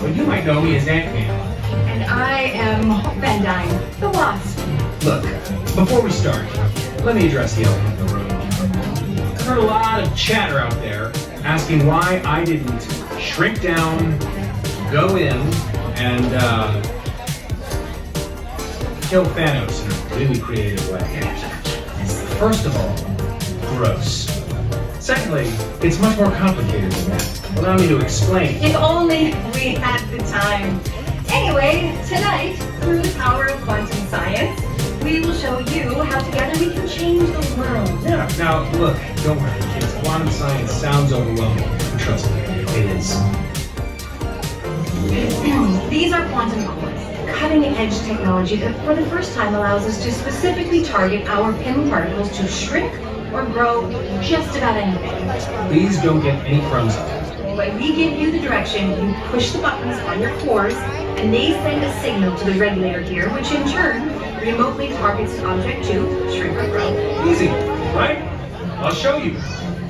Well, you might know me as Ant-Man. And I am Van Dyne, the Wasp. Look, before we start, let me address the elephant in the room. I've heard a lot of chatter out there asking why I didn't shrink down, go in, and kill Thanos in a really creative way. First of all, gross. Secondly, it's much more complicated than that. Allow me to explain. If only we had the time. Anyway, tonight, through the power of quantum science, we will show you how together we can change the world. Yeah. Now, look, don't worry, kids. Quantum science sounds overwhelming. Trust me, it is. These are quantum cores, cutting-edge technology that for the first time allows us to specifically target our PIM particles to shrink or grow just about anything. Please don't get any crumbs on it. When we give you the direction, you push the buttons on your cores, and they send a signal to the regulator here, which in turn remotely targets the object to shrink or grow. Easy, right? I'll show you.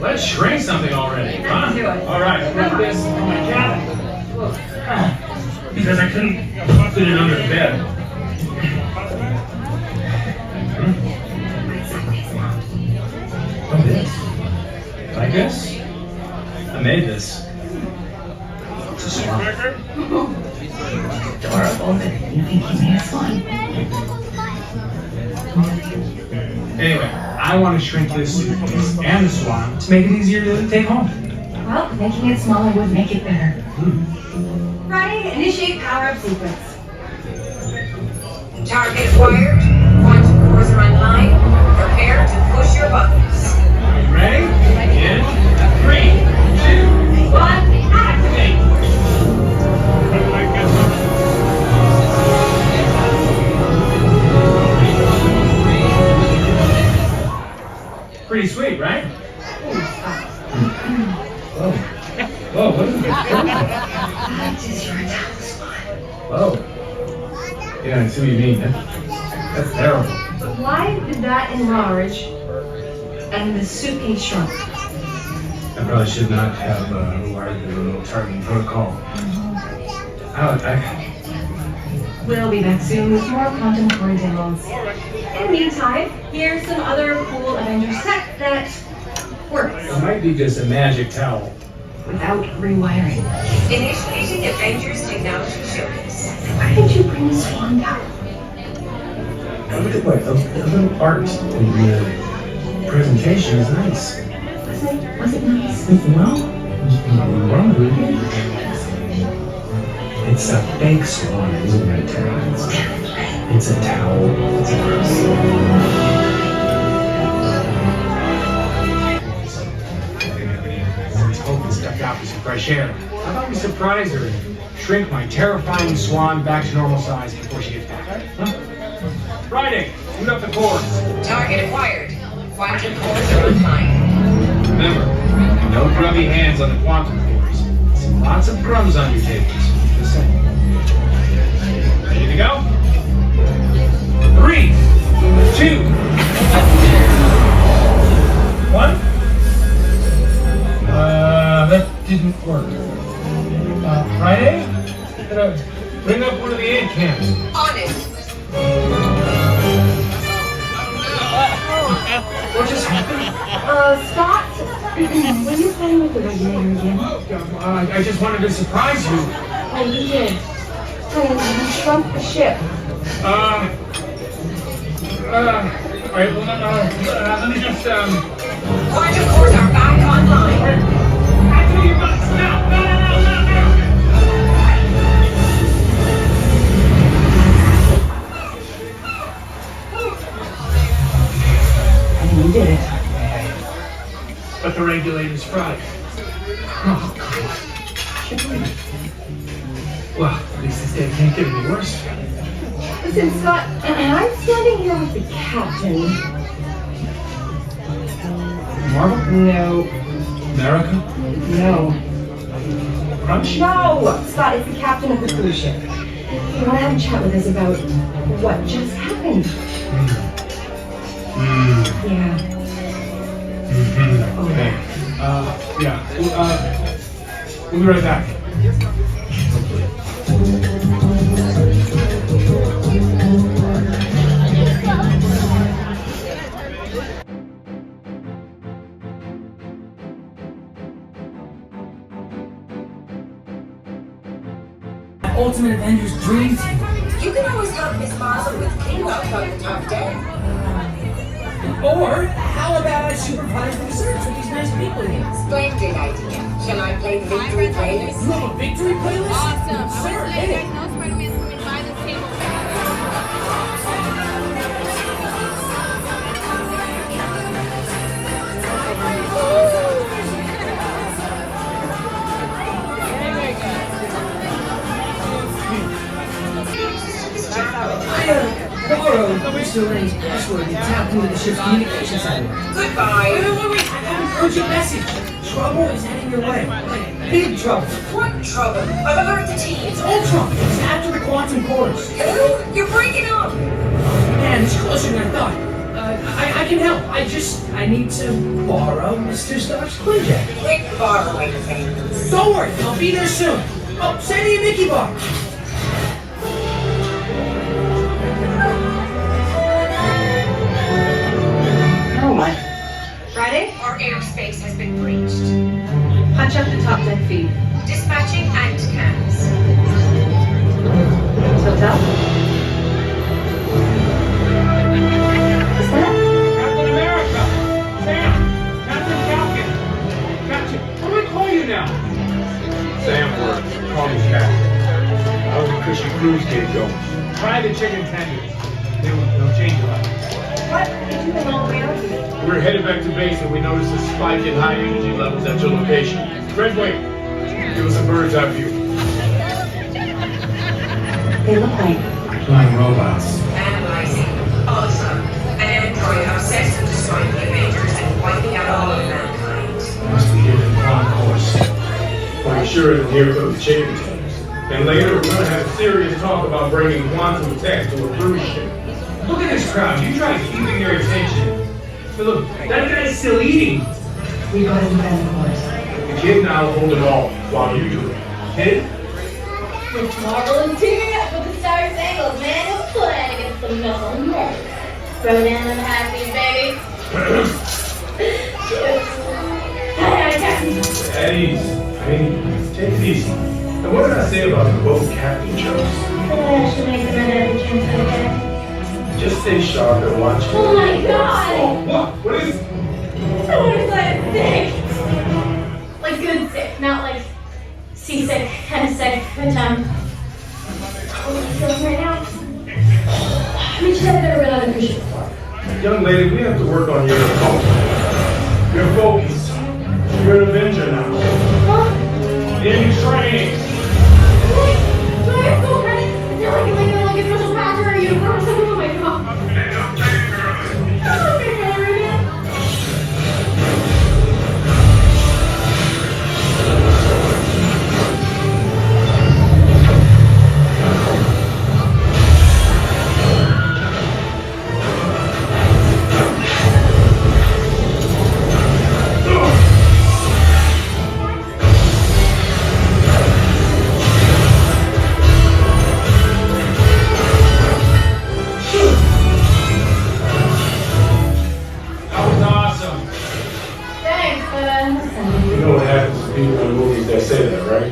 Let's shrink something already, huh? Let's do it. All right, I'll put this on my cabin. Because I couldn't put it under the bed. Oh, this? Like this? I made this. It's a swamp. Adorable. You think you made a swamp? Anyway, I want to shrink this suitcase and the swan to make it easier to take home. Well, making it smaller would make it better. Ready? Initiate power-up sequence. Target acquired. Quantum cores are online. Prepare to push your buttons. Ready? In 3, 2, 1, activate! Pretty sweet, right? Whoa. Whoa, what is it? That is your talisman. Whoa. Yeah, I see what you mean. That's terrible. Why did that enlarge and the suitcase shrunk? I probably should not have wired the remote targeting protocol. We'll be back soon with more quantum core demos. In the meantime, here's some other cool Avengers tech that works It might be just a magic towel. without rewiring. Initiating Avengers Technology Showcase. Why did you bring the swan down? Look at what a little art in the presentation is nice. Was it nice? Well, it's a fake swan, isn't it? It's a towel. It's a gross. Hope and stepped out for some fresh air. I thought we'd surprise her and shrink my terrifying swan back to normal size before she gets back. Huh? Friday, boot up the cores. Target acquired. Quantum cores are online. Remember, no grubby hands on the quantum cores. Lots of crumbs on your tables. Just saying. Ready to go? 3, 2, 1. That didn't work. Friday? Bring up one of the ant cans. On it. What just happened? Scott, were you playing with the regulator again? I just wanted to surprise you. Oh, you did. You shrunk the ship. Alright, well, let me just, Quantum cores are back online. Activate your buttons now! No! And you did it. But the regulator's fried. Oh, God. Well, at least this day can't get any worse. Listen, Scott, I'm standing here with the captain. Marvel? No. America? No. Crunch? No! Scott, it's the captain of the cruise ship. You want to have a chat with us about what just happened? Yeah. Okay. Yeah. We'll be right back. Hopefully. ultimate Avengers dream team. You can always help Miss Marvel with cleanup on the top day. Or how about I supervise the research with these nice people here? Splendid idea. Shall I play the victory playlist? You have a victory playlist? Awesome. Sure, I hit want it. to know Spider-Man's coming by this table. I borrowed Mr. Lane's password to tap into the ship's communication satellite. Goodbye. Wait. I got an urgent message. Trouble is heading your way. Like, big trouble. What trouble? I've alerted the team. It's Ultron. It's after the quantum course. Hello? You're breaking up. Man, it's closer than I thought. I can help. I need to borrow Mr. Stark's Quinjet. Quick borrowing things. Don't worry, I'll be there soon. Oh, send me a Mickey bar. Oh, what? Friday? Our airspace has been breached. Punch up the top deck feed. Dispatching and cams. Hotel? What's that? Captain America! Sam! Captain Falcon! Captain, what do I call you now? Sam works. Call me Captain. How's the cushy cruise gate going? Try the chicken tenders. They'll change a lot. What? Did you been all the way out here? We're headed back to base and we noticed a spike in high energy levels at your location. Redway, give us a bird's eye view. They look like Flying robots. Analyzing. Ultron. An android obsessed with destroying the Avengers and wiping out all of mankind. Must be here in one course. Pretty sure it'll hear from the chicken tenders. And later we're gonna have a serious talk about bringing quantum tech to a cruise ship. Look at this crowd. You try keeping their attention. But look, that guy's still eating. we go to bed, of course. The kid now hold it all while you do it. Kid? It's Marvel and teaming up with the Star Spangled Man of Flag against the Muscle Nerds. Throw down the happy baby. Hi, Captain. At ease. Take it easy. And what did I say about the boat captain jokes? I should make them an every chance I get. Just stay sharp and watch. Oh my god! Oh, what? What is it? Someone is sick. Like good sick, not like seasick kind of sick, but feeling right now. I mean, she's never been on a cruise ship before. Young lady, we have to work on your focus. You're an Avenger now. Huh? In training. Do I have full credit? I feel like a special pass or a uniform or something. Oh my god. Oh, okay, Ryan. That was awesome. Thanks, You know what happens to people in movies that say that, right?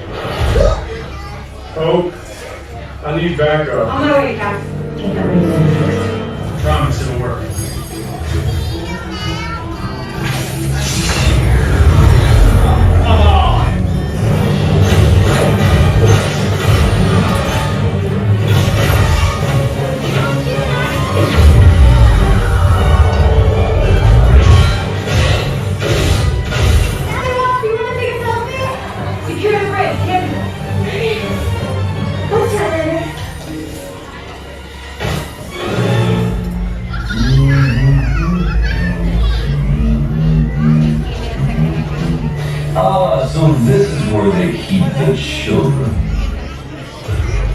Oh, I need backup. On my way, Cap. Take that ready. Promise it'll work. Come on! You wanna take a selfie? Secure the bridge, careful. What's that? Ah, so this is where they keep the children.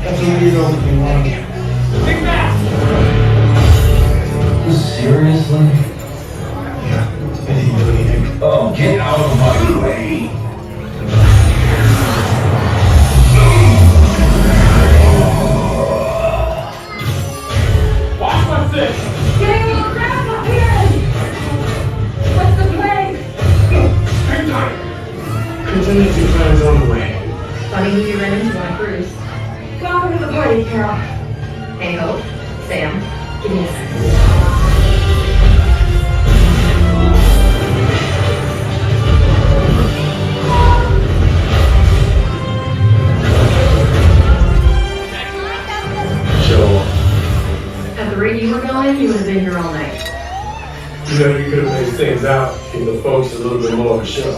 That's what you know what you want. Big Mac! Seriously? Anything. Oh, get out of my way! Watch my fish! Getting your crap up here! What's the plan? Hang tight! Contingency plans on the way. Funny who you ran into on a cruise. Got Hey, Hope. Sam. Give me a second. At the rate you were going, you would have been here all night. You know, you could have made things out, give the folks a little bit more of a show.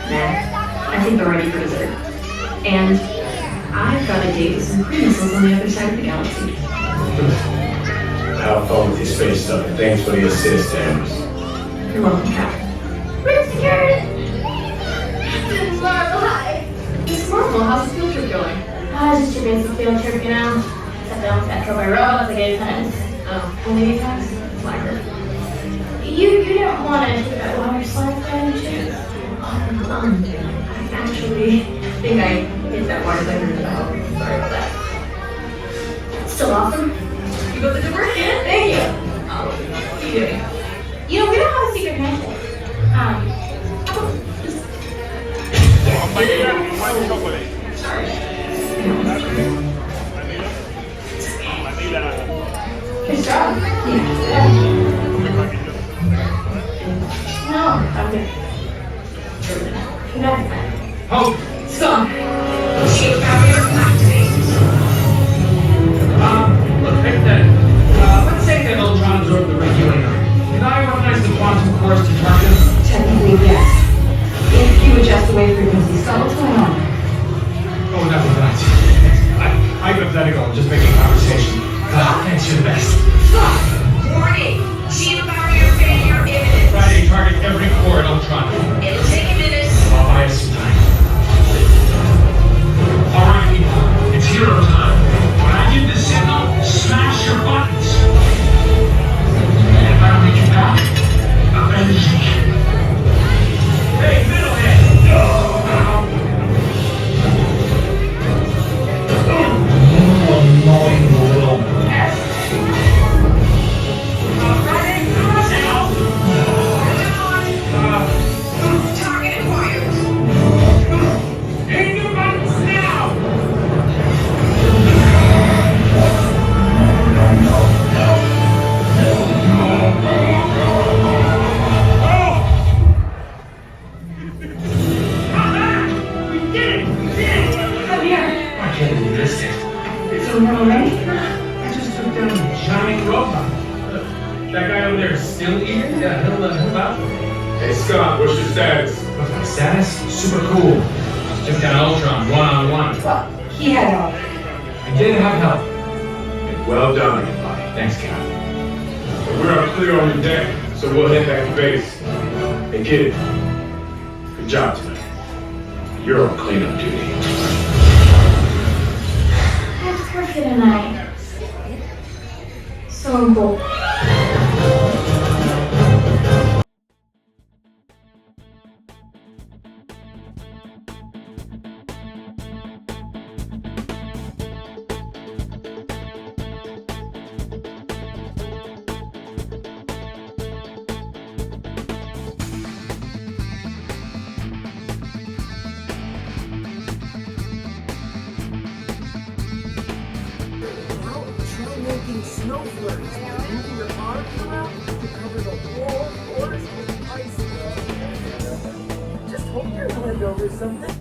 Nah, I think they're ready for dessert. And I've got a date with some cream missiles on the other side of the galaxy. Have fun with your space stuff, and thanks for the assist, Amers. You're welcome, Cap. Richard! Marvel, hi. Miss Marvel, how's the field trip going? Just your basic field trip, you know. Sat down with that Cowboy Road, like 8 times. Oh, only 8 times? Slacker. You didn't want to take that water slide by any chance? I actually think I hit that water slide in the mouth. Sorry about that. Still awesome. You got the door? Yeah, thank you. Oh, what are you doing? You know, we don't have a secret handshake. Sorry. Good job. Yeah. No, I'm good. Congrats, man. Hope! Stop. Shield barrier activated. Look, hypothetically, let's say that Ultron absorbed the regulator. Can I organize the quantum course to target him? Technically, yes. If you adjust the wave frequency, Scott, what's going on? Oh, nothing, thanks. Hypothetical, just making conversation. Thanks, you're the best. Stop! Warning! Shield barrier failure imminent. Friday, target every core at Ultron. It'll take a minute. I'll buy us some time. Alright, people, it's hero time. When I give the signal, smash your buttons. And if I don't make it back, avenge me. Hey, middlehead! Annoying little bastard. Friday, come on now! Target acquired. Hit your buttons now! We did it! Come here. I can't believe this. So we're all ready? I just took down a giant robot. Look, that guy over there is still eating? Yeah, he'll out. Hey, Scott, what's your status? What's my status? Super cool. Just took down Ultron one-on-one. Well, he had all. I did have help. Well done, everybody. Thanks, Cap. We're up clear on the deck, so we'll head back to base. Hey, kid. Good job tonight. You're on cleanup duty. That's worth it tonight. So cool. Try making snowflakes. Moving your arms around to cover the whole forest with ice. Just hold your hand over something.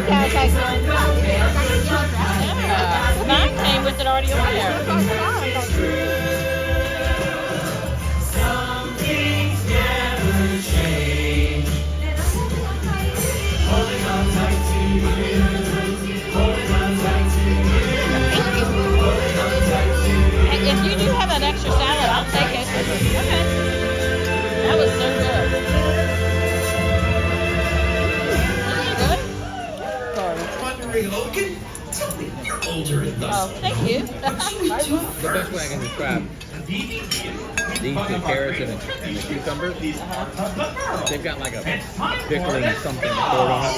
Yeah, it's like, Mine came with it already on there. If you do have an extra salad, I'll take it. Okay. That was so good. Good? Wondering, Logan? Tell me, you're older and Oh, thus. thank you. The best way I can describe these two carrots and the cucumbers, they've got like a pickling something poured on it.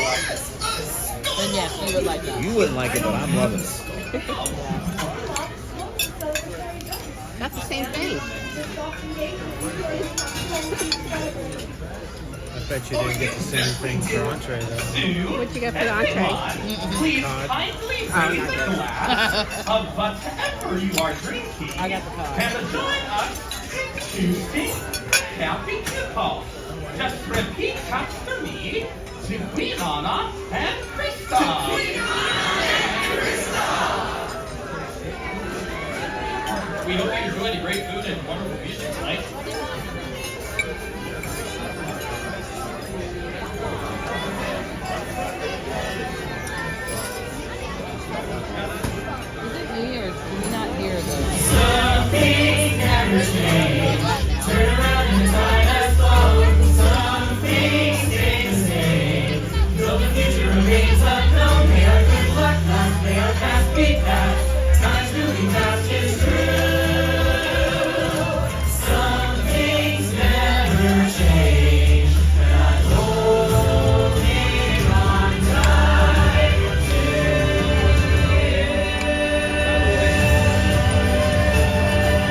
And yes, you would like that. You wouldn't like it, but I'm loving it. that's the same thing. I bet you didn't get the same thing for entree though. What you got for the entree? Please Cod. kindly raise a glass of whatever you are drinking. I got the cod. And join us in choosing happy people. Just repeat after me. Zucchina and Krista. We hope you enjoy the great food and wonderful music tonight. Is it me or do we not hear the...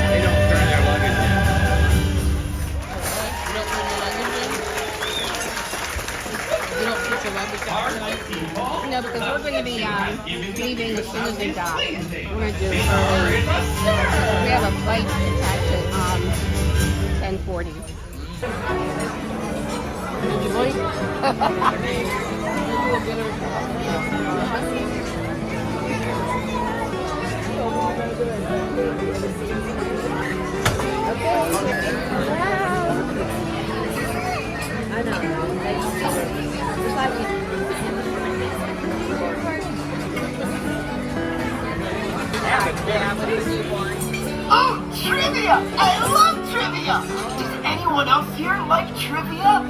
They don't turn their luggage in. You don't put your luggage out tonight? No, because we're going to be leaving as soon as they dock. We're going to do early. We have a flight to catch at 10:40. Did you sleep? I know. Oh, trivia! I love trivia! Does anyone else here like trivia?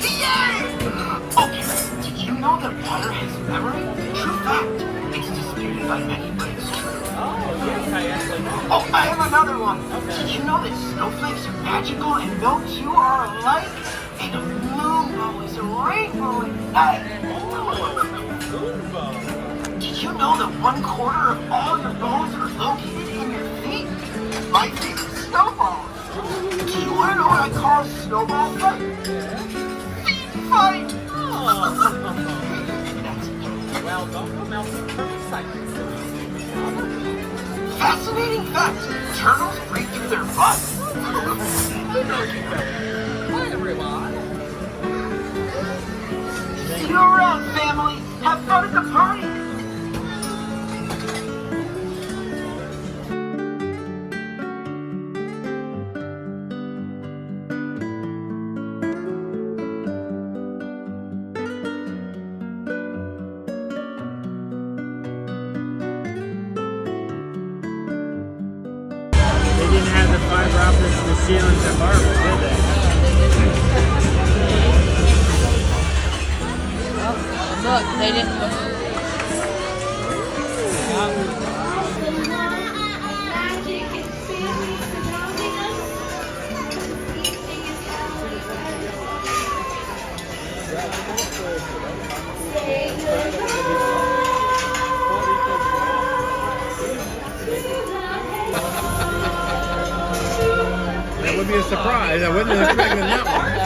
Yay! Okay, did you know that water has memory? True fact. It's disputed by many, but it's true. Oh, I have another one. Did you know that snowflakes are magical and no two are alike? And a moonbow is a rainbow at night. Did you know that 1/4 of all your bones are located in your feet? My favorite, snowballs. Do you want to know what I call a snowball fight? Feet fight! Well, don't come out with perfect sight. Fascinating fact, turtles breathe through their butts. Hi, everyone. See you around, family. Have fun at the party. They didn't have the fiber optics in the ceilings at Marvel, did they? Look, they didn't... That would be a surprise. I wasn't expecting that one.